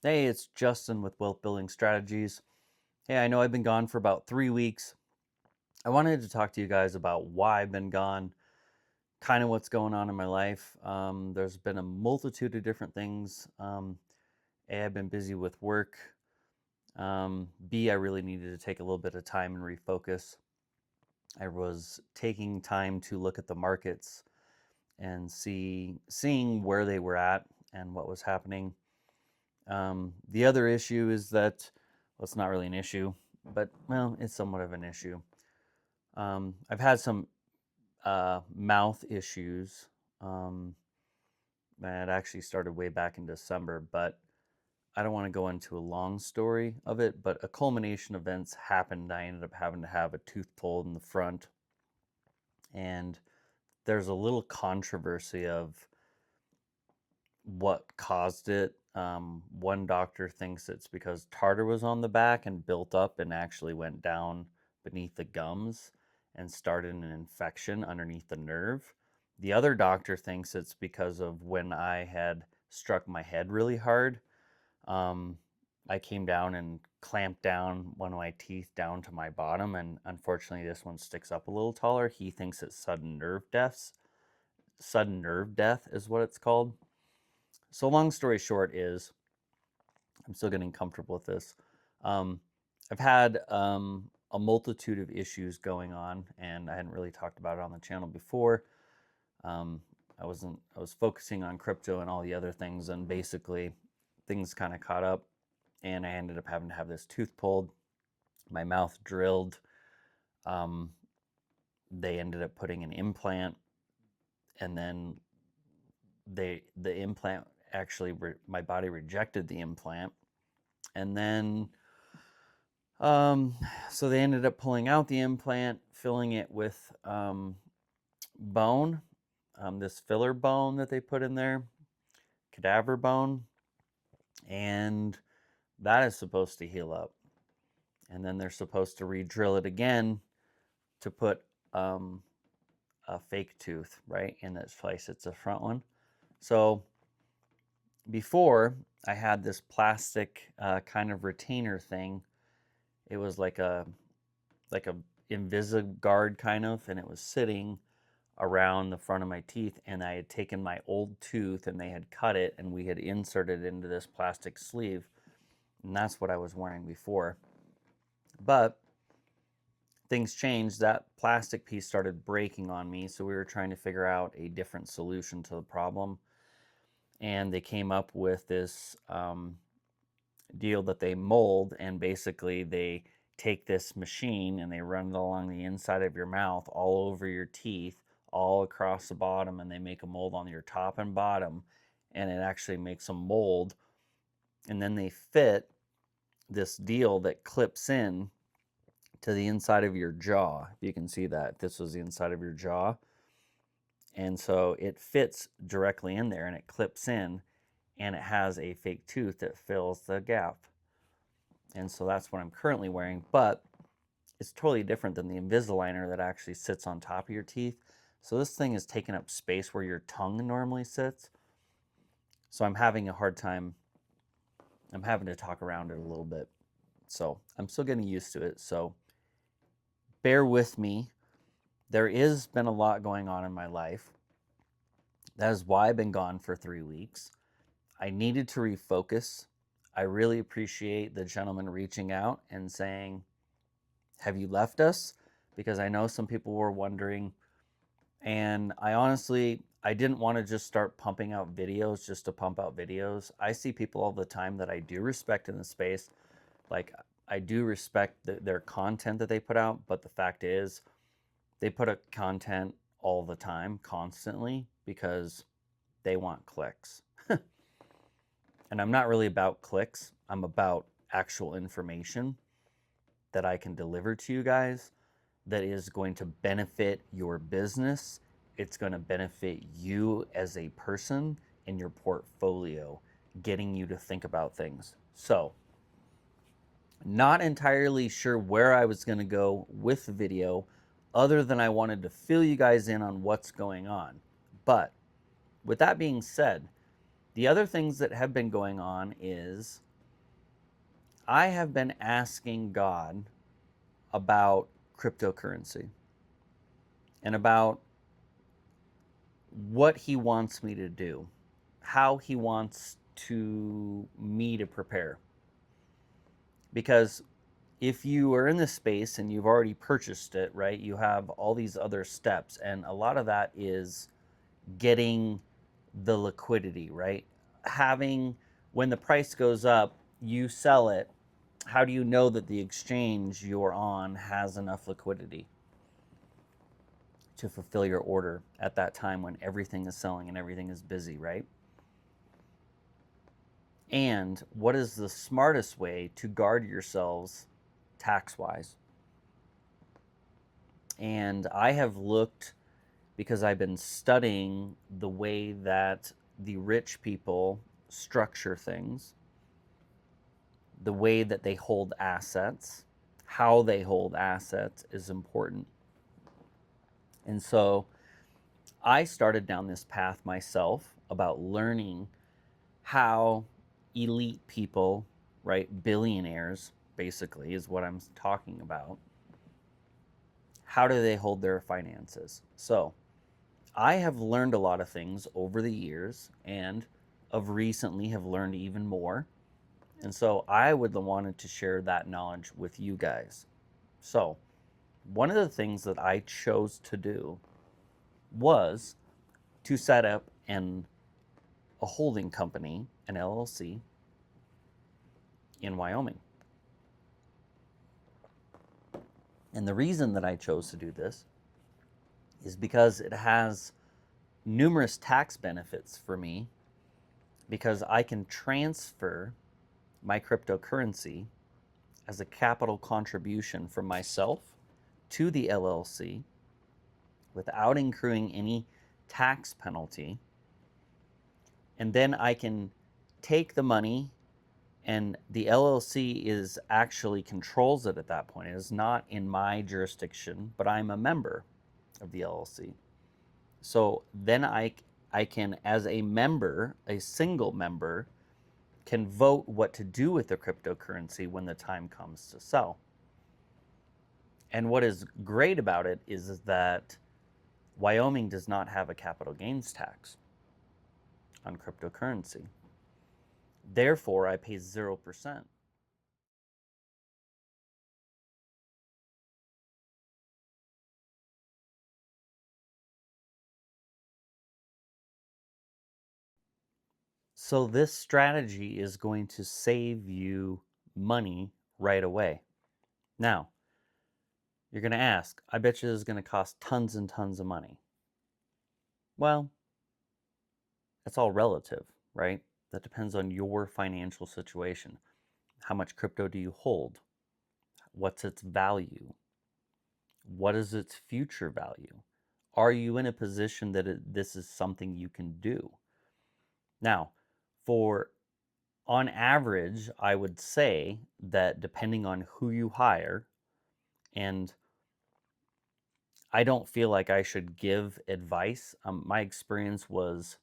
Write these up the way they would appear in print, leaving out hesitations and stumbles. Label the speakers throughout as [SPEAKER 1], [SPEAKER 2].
[SPEAKER 1] Hey, it's Justin with Wealth Building Strategies. Hey, I know I've been gone for about 3 weeks. I wanted to talk to you guys about why I've been gone, kind of what's going on in my life. There's been a multitude of different things. A, I've been busy with work. B, I really needed to take a little bit of time and refocus. I was taking time to look at the markets and seeing where they were at and what was happening. The other issue is that, well, it's not really an issue, but well, it's somewhat of an issue. I've had some mouth issues that actually started way back in December, but I don't want to go into a long story of it. But a culmination of events happened. I ended up having to have a tooth pulled in the front, and there's a little controversy of what caused it. One doctor thinks it's because tartar was on the back and built up and actually went down beneath the gums and started an infection underneath the nerve. The other doctor thinks it's because of when I had struck my head really hard. Um, I came down and clamped down one of my teeth down to my bottom, and unfortunately, this one sticks up a little taller. He thinks it's sudden nerve deaths. Sudden nerve death is what it's called. So long story short is, I'm still getting comfortable with this. Um, I've had a multitude of issues going on, and I hadn't really talked about it on the channel before. I was focusing on crypto and all the other things, and basically things kind of caught up, and I ended up having to have this tooth pulled, my mouth drilled. Um, they ended up putting an implant, and then the implant actually my body rejected the implant, and then um, so they ended up pulling out the implant, filling it with bone, this filler bone that they put in there, cadaver bone, and that is supposed to heal up. And then they're supposed to re-drill it again to put a fake tooth right in its place. It's a front one. So before, I had this plastic kind of retainer thing. It was like a Invisaguard kind of, and it was sitting around the front of my teeth, and I had taken my old tooth and they had cut it and we had inserted it into this plastic sleeve, and that's what I was wearing before. But things changed. That plastic piece started breaking on me, so we were trying to figure out a different solution to the problem, and they came up with this deal that they mold, and basically they take this machine and they run it along the inside of your mouth, all over your teeth, all across the bottom, and they make a mold on your top and bottom, and it actually makes a mold, and then they fit this deal that clips in to the inside of your jaw. You can see that this was the inside of your jaw, and so it fits directly in there and it clips in, and it has a fake tooth that fills the gap. And so that's what I'm currently wearing, but it's totally different than the Invisaligner that actually sits on top of your teeth. So this thing is taking up space where your tongue normally sits. So I'm having a hard time. I'm having to talk around it a little bit. So I'm still getting used to it. So bear with me. There has been a lot going on in my life. That is why I've been gone for 3 weeks. I needed to refocus. I really appreciate the gentleman reaching out and saying, have you left us? Because I know some people were wondering. And I didn't want to just start pumping out videos just to pump out videos. I see people all the time that I do respect in the space. Like, I do respect their content that they put out, but the fact is, they put out content all the time, constantly, because they want clicks. And I'm not really about clicks, I'm about actual information that I can deliver to you guys that is going to benefit your business. It's going to benefit you as a person in your portfolio, getting you to think about things. So, not entirely sure where I was going to go with the video, other than I wanted to fill you guys in on what's going on. But with that being said, the other things that have been going on is I have been asking God about cryptocurrency and about what He wants me to do, how He wants me to prepare. Because if you are in this space and you've already purchased it, right, you have all these other steps, and a lot of that is getting the liquidity, right? Having, when the price goes up, you sell it. How do you know that the exchange you're on has enough liquidity to fulfill your order at that time when everything is selling and everything is busy, right? And what is the smartest way to guard yourselves tax wise? And I have looked, because I've been studying the way that the rich people structure things, the way that they hold assets, how they hold assets is important. And so I started down this path myself about learning how elite people, right, billionaires basically is what I'm talking about, how do they hold their finances? So I have learned a lot of things over the years, and of recently have learned even more. And so I would have wanted to share that knowledge with you guys. So one of the things that I chose to do was to set up a holding company, an LLC, in Wyoming. And the reason that I chose to do this is because it has numerous tax benefits for me, because I can transfer my cryptocurrency as a capital contribution from myself to the LLC without incurring any tax penalty. And then I can take the money, and the LLC is actually controls it at that point. It is not in my jurisdiction, but I'm a member of the LLC. So then I can, as a member, a single member, can vote what to do with the cryptocurrency when the time comes to sell. And what is great about it is that Wyoming does not have a capital gains tax on cryptocurrency. Therefore, I pay 0%. So this strategy is going to save you money right away. Now, you're going to ask, I bet you this is going to cost tons and tons of money. Well, that's all relative, right? That depends on your financial situation. How much crypto do you hold? What's its value? What is its future value? Are you in a position that this is something you can do? Now, for on average, I would say that depending on who you hire, and I don't feel like I should give advice. My experience was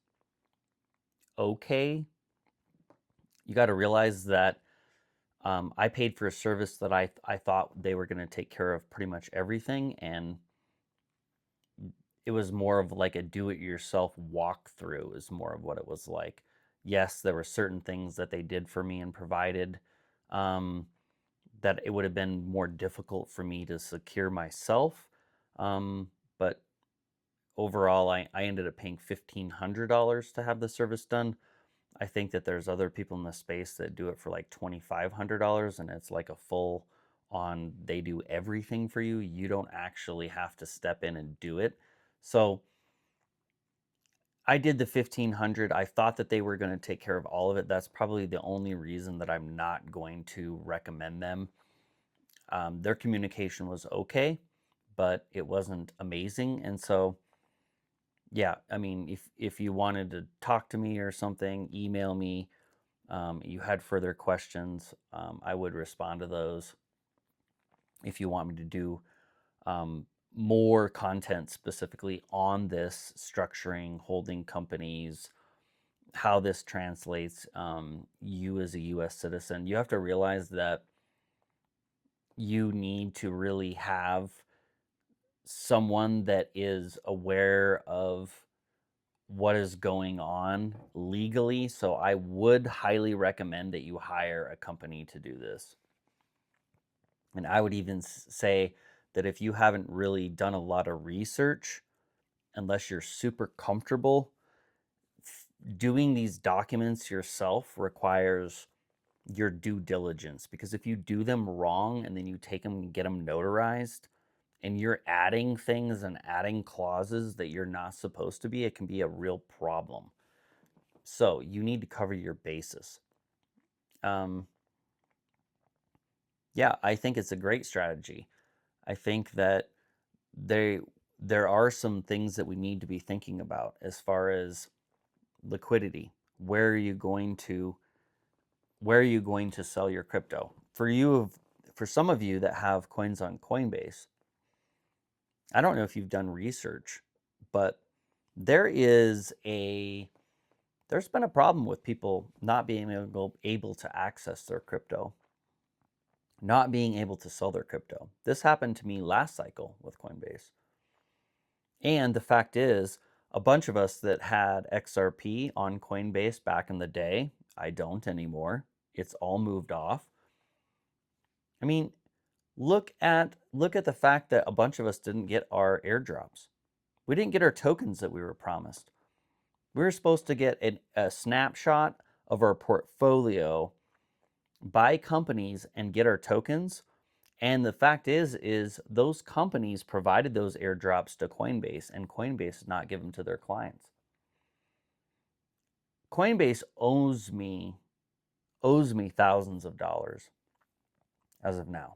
[SPEAKER 1] okay. You got to realize that I paid for a service that I thought they were going to take care of pretty much everything, and it was more of like a do-it-yourself walkthrough is more of what it was like. Yes, there were certain things that they did for me and provided, um, that it would have been more difficult for me to secure myself. But overall, I ended up paying $1,500 to have the service done. I think that there's other people in the space that do it for like $2,500, and it's like a full on, they do everything for you. You don't actually have to step in and do it. So I did the 1,500. I thought that they were going to take care of all of it. That's probably the only reason that I'm not going to recommend them. Their communication was okay, but it wasn't amazing. And so, yeah, I mean, if you wanted to talk to me or something, email me. You had further questions, I would respond to those. If you want me to do um, more content specifically on this structuring, holding companies, how this translates, you as a US citizen, you have to realize that you need to really have someone that is aware of what is going on legally. So I would highly recommend that you hire a company to do this. And I would even say that if you haven't really done a lot of research, unless you're super comfortable, doing these documents yourself requires your due diligence, because if you do them wrong and then you take them and get them notarized and you're adding things and adding clauses that you're not supposed to be, it can be a real problem. So you need to cover your bases. Yeah, I think it's a great strategy. I think that they there are some things that we need to be thinking about as far as liquidity. Where are you going to sell your crypto? For some of you that have coins on Coinbase, I don't know if you've done research, but there is a there's been a problem with people not being able to access their crypto, not being able to sell their crypto. This happened to me last cycle with Coinbase. And the fact is, a bunch of us that had XRP on Coinbase back in the day, I don't anymore. It's all moved off. I mean, look at the fact that a bunch of us didn't get our airdrops. We didn't get our tokens that we were promised. We were supposed to get a snapshot of our portfolio, buy companies, and get our tokens. And the fact is those companies provided those airdrops to Coinbase, and Coinbase did not give them to their clients. Coinbase owes me thousands of dollars as of now.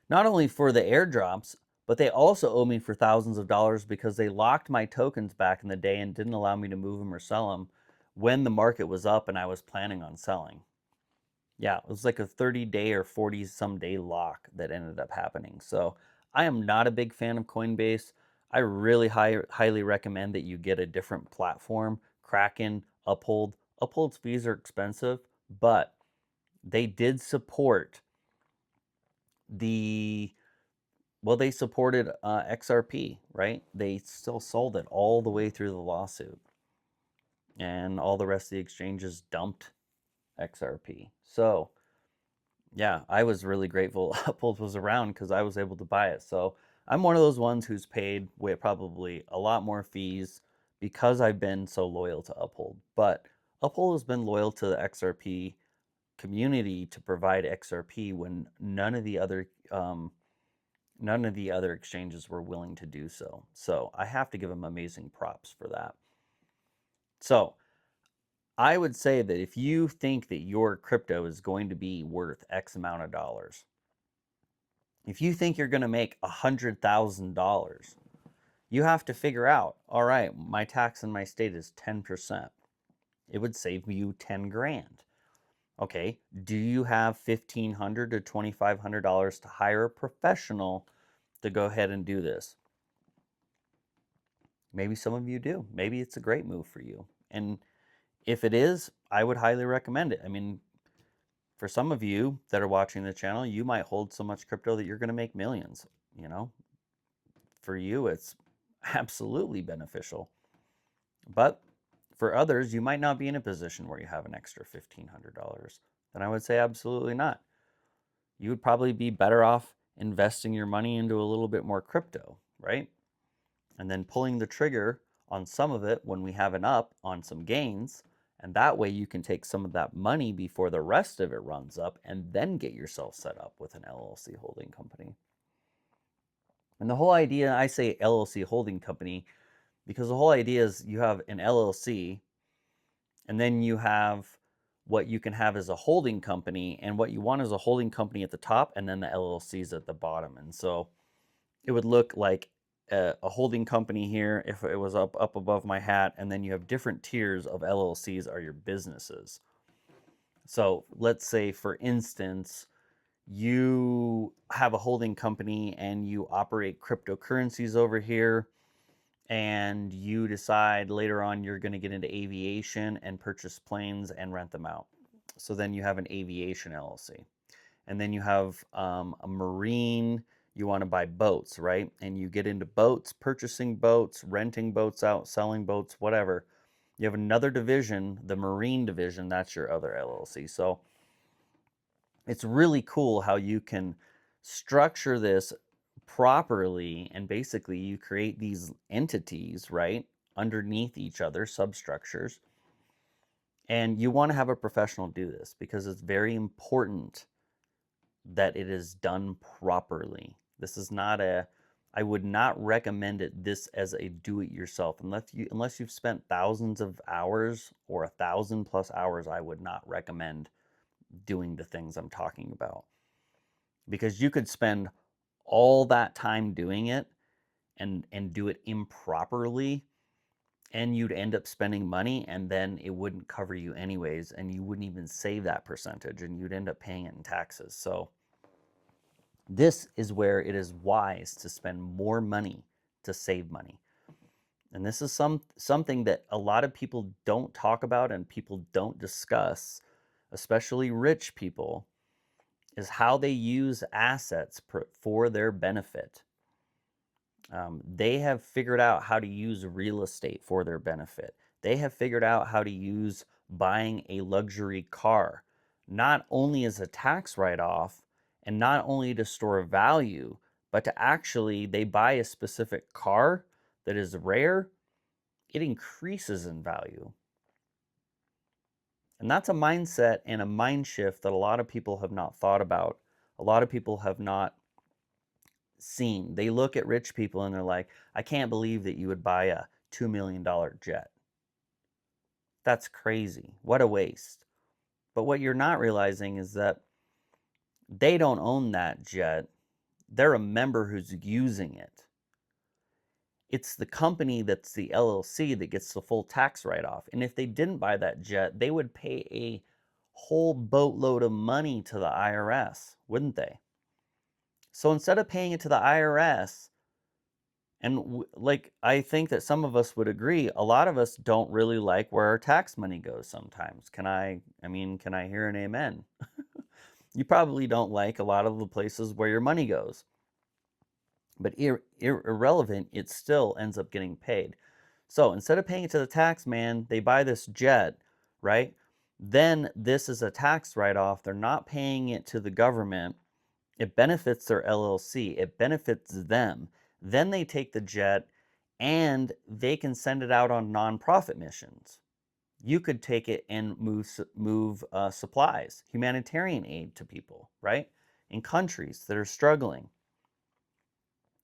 [SPEAKER 1] Not only for the airdrops, but they also owe me for thousands of dollars because they locked my tokens back in the day and didn't allow me to move them or sell them when the market was up and I was planning on selling. Yeah, it was like a 30-day or 40-some day lock that ended up happening. So I am not a big fan of Coinbase. I really highly recommend that you get a different platform. Kraken, Uphold. Uphold's fees are expensive, but they did support the they supported XRP, right? They still sold it all the way through the lawsuit, and all the rest of the exchanges dumped XRP. So yeah, I was really grateful Uphold was around because I was able to buy it. So I'm one of those ones who's paid probably a lot more fees because I've been so loyal to Uphold. But Uphold has been loyal to the XRP community to provide XRP when none of the other exchanges were willing to do so. So I have to give them amazing props for that. So I would say that if you think that your crypto is going to be worth X amount of dollars, if you think you're going to make $100,000, you have to figure out, all right, my tax in my state is 10%. It would save you 10 grand. Okay, do you have $1,500 to $2,500 to hire a professional to go ahead and do this? Maybe some of you do. Maybe it's a great move for you. And if it is, I would highly recommend it. I mean, for some of you that are watching the channel, you might hold so much crypto that you're going to make millions. You know, for you, it's absolutely beneficial. But for others, you might not be in a position where you have an extra $1,500. Then I would say absolutely not. You would probably be better off investing your money into a little bit more crypto, right? And then pulling the trigger on some of it when we have an up on some gains. And that way you can take some of that money before the rest of it runs up and then get yourself set up with an LLC holding company. And the whole idea, I say LLC holding company, because the whole idea is you have an LLC and then you have what you can have as a holding company, and what you want is a holding company at the top and then the LLCs at the bottom. And so it would look like a holding company here if it was up above my hat, and then you have different tiers of LLCs are your businesses. So let's say, for instance, you have a holding company and you operate cryptocurrencies over here, and you decide later on you're going to get into aviation and purchase planes and rent them out. So then you have an aviation LLC. And then you have a marine, you want to buy boats, right? And you get into boats, purchasing boats, renting boats out, selling boats, whatever. You have another division, the marine division, that's your other LLC. So it's really cool how you can structure this properly, and basically you create these entities, right, underneath each other, substructures. And you want to have a professional do this because it's very important that it is done properly. This is not a, I would not recommend it this as a do-it-yourself unless you've spent thousands of hours or 1,000+ hours. I would not recommend doing the things I'm talking about, because you could spend all that time doing it and do it improperly, and you'd end up spending money, and then it wouldn't cover you anyways, and you wouldn't even save that percentage, and you'd end up paying it in taxes. So this is where it is wise to spend more money to save money. And this is something that a lot of people don't talk about and people don't discuss, especially rich people, is how they use assets for their benefit. They have figured out how to use real estate for their benefit. They have figured out how to use buying a luxury car, not only as a tax write-off and not only to store value, but to actually, they buy a specific car that is rare, it increases in value. And that's a mindset and a mind shift that a lot of people have not thought about. A lot of people have not seen. They look at rich people and they're like, I can't believe that you would buy a $2 million jet. That's crazy. What a waste. But what you're not realizing is that they don't own that jet. They're a member who's using it. It's the company that's the LLC that gets the full tax write-off. And if they didn't buy that jet, they would pay a whole boatload of money to the IRS, wouldn't they? So instead of paying it to the IRS, and like, I think that some of us would agree, a lot of us don't really like where our tax money goes sometimes. Can I hear an amen? You probably don't like a lot of the places where your money goes. But irrelevant, it still ends up getting paid. So instead of paying it to the tax man, they buy this jet, right? Then this is a tax write-off. They're not paying it to the government. It benefits their LLC. It benefits them. Then they take the jet and they can send it out on nonprofit missions. You could take it and move supplies, humanitarian aid to people, right? In countries that are struggling.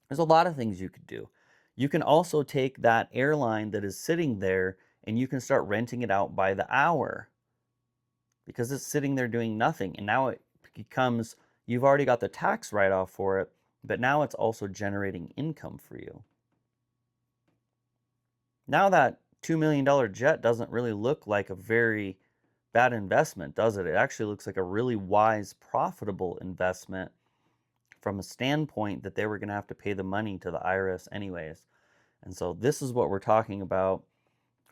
[SPEAKER 1] There's a lot of things you could do. You can also take that airline that is sitting there and you can start renting it out by the hour, because it's sitting there doing nothing. And now it becomes, you've already got the tax write-off for it, but now it's also generating income for you. Now that $2 million jet doesn't really look like a very bad investment, does it? It actually looks like a really wise, profitable investment from a standpoint that they were going to have to pay the money to the IRS anyways. And so this is what we're talking about: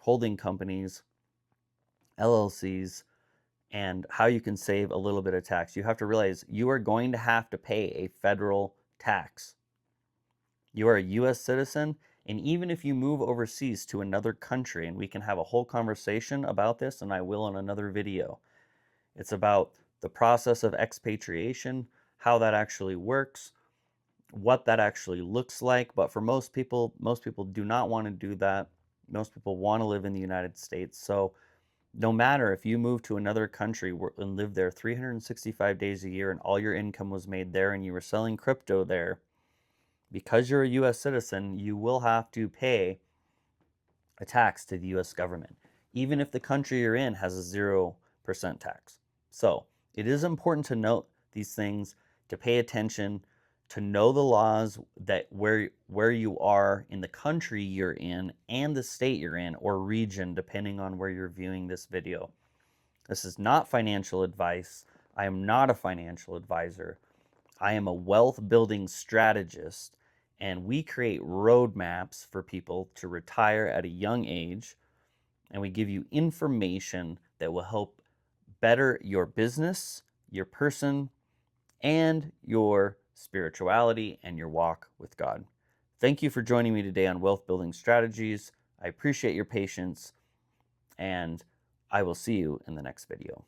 [SPEAKER 1] holding companies, LLCs, and how you can save a little bit of tax. You have to realize you are going to have to pay a federal tax. You are a US citizen, and even if you move overseas to another country, and we can have a whole conversation about this, and I will in another video. It's about the process of expatriation, how that actually works, what that actually looks like. But for most people do not want to do that. Most people want to live in the United States. So no matter if you move to another country and live there 365 days a year and all your income was made there and you were selling crypto there, because you're a US citizen, you will have to pay a tax to the US government, even if the country you're in has a 0% tax. So it is important to note these things, to pay attention, to know the laws that where you are in the country you're in and the state you're in, or region, depending on where you're viewing this video. This is not financial advice. I am not a financial advisor. I am a wealth building strategist, and we create roadmaps for people to retire at a young age, and we give you information that will help better your business, your person, and your spirituality and your walk with God. Thank you for joining me today on Wealth Building Strategies. I appreciate your patience, and I will see you in the next video.